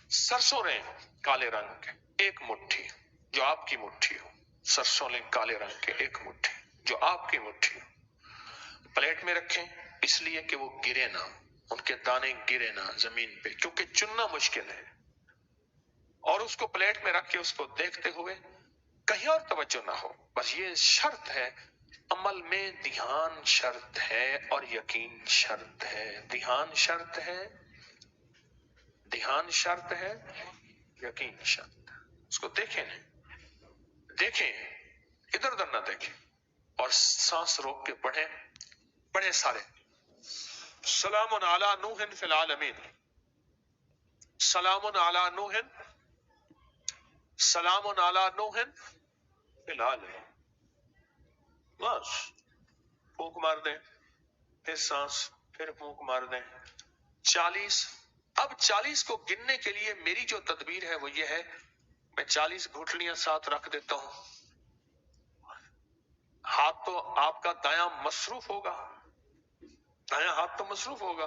सरसों लें काले रंग के एक मुट्ठी, जो आपकी मुट्ठी हो। सरसों लें काले रंग के एक मुट्ठी, जो आपकी मुट्ठी हो। प्लेट में रखें इसलिए कि वो गिरे ना, उनके दाने गिरे ना जमीन पे, क्योंकि चुनना मुश्किल है। और उसको प्लेट में रख के उसको देखते हुए कहीं और तवज्जो ना हो। बस ये शर्त है, अमल में ध्यान शर्त है और यकीन शर्त है। ध्यान शर्त है, ध्यान शर्त है, यकीन शर्त है। उसको देखें नहीं, देखें इधर उधर ना देखें, और सांस रोक के पढ़े, पढ़े सारे। सलामुन अला नूहिन फिल आलमीन, सलामुन अला नूहिन, सलामुन अला नूहिन फिल आलमीन। बस फूंक मार दें, फिर सांस, फिर फूंक मार दें। 40। अब 40 को गिनने के लिए मेरी जो तदबीर है वो ये है, मैं 40 घुटलियां साथ रख देता हूं। हाथ तो आपका दायां मसरूफ होगा, दायां हाथ तो मसरूफ होगा।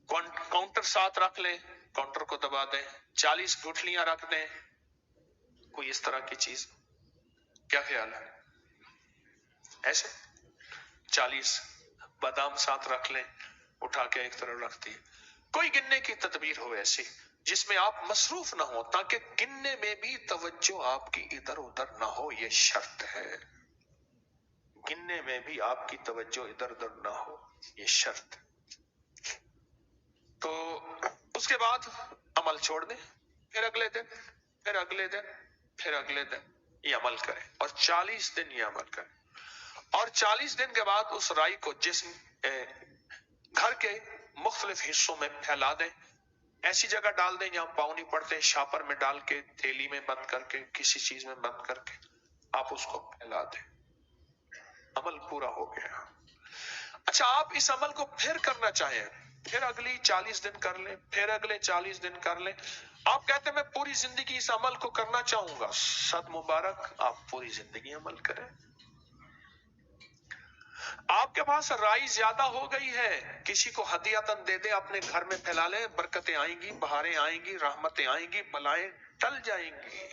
काउंटर साथ रख लें, काउंटर को दबा दें, 40 गुठलियां रख दें, कोई इस तरह की चीज। क्या ख्याल है? ऐसे 40 बादाम साथ रख लें, उठा के एक तरफ रख दिए। कोई गिनने की तदबीर हो ऐसी जिसमें आप मसरूफ ना हो, ताकि गिनने में भी तवज्जो आपकी इधर उधर ना हो। ये शर्त है, गिनने में भी आपकी तवज्जो इधर उधर ना हो, ये शर्त। तो उसके बाद अमल छोड़ दें, फिर अगले दिन, फिर अगले दिन, फिर अगले दिन ये अमल करें, और 40 दिन ये अमल करें। और 40 दिन के बाद उस राई को जिस्म घर के मुख्तलिफ हिस्सों में फैला दें। ऐसी जगह डाल दें जहां पाँव नहीं पड़ते, शापर में डाल के, थैली में बंद करके, किसी चीज में बंद करके आप उसको फैला दें। अमल पूरा हो गया। अच्छा, आप इस अमल को फिर करना चाहें, फिर अगली 40 दिन कर लें, फिर अगले 40 दिन कर लें। आप कहते हैं मैं पूरी जिंदगी इस अमल को करना चाहूंगा, सद मुबारक, आप पूरी जिंदगी अमल करें। आपके पास राई ज्यादा हो गई है, किसी को हदियतन दे दे, अपने घर में फैला ले, बरकतें आएंगी, बहारें आएंगी, रहमतें आएंगी, बलाएं टल जाएंगी।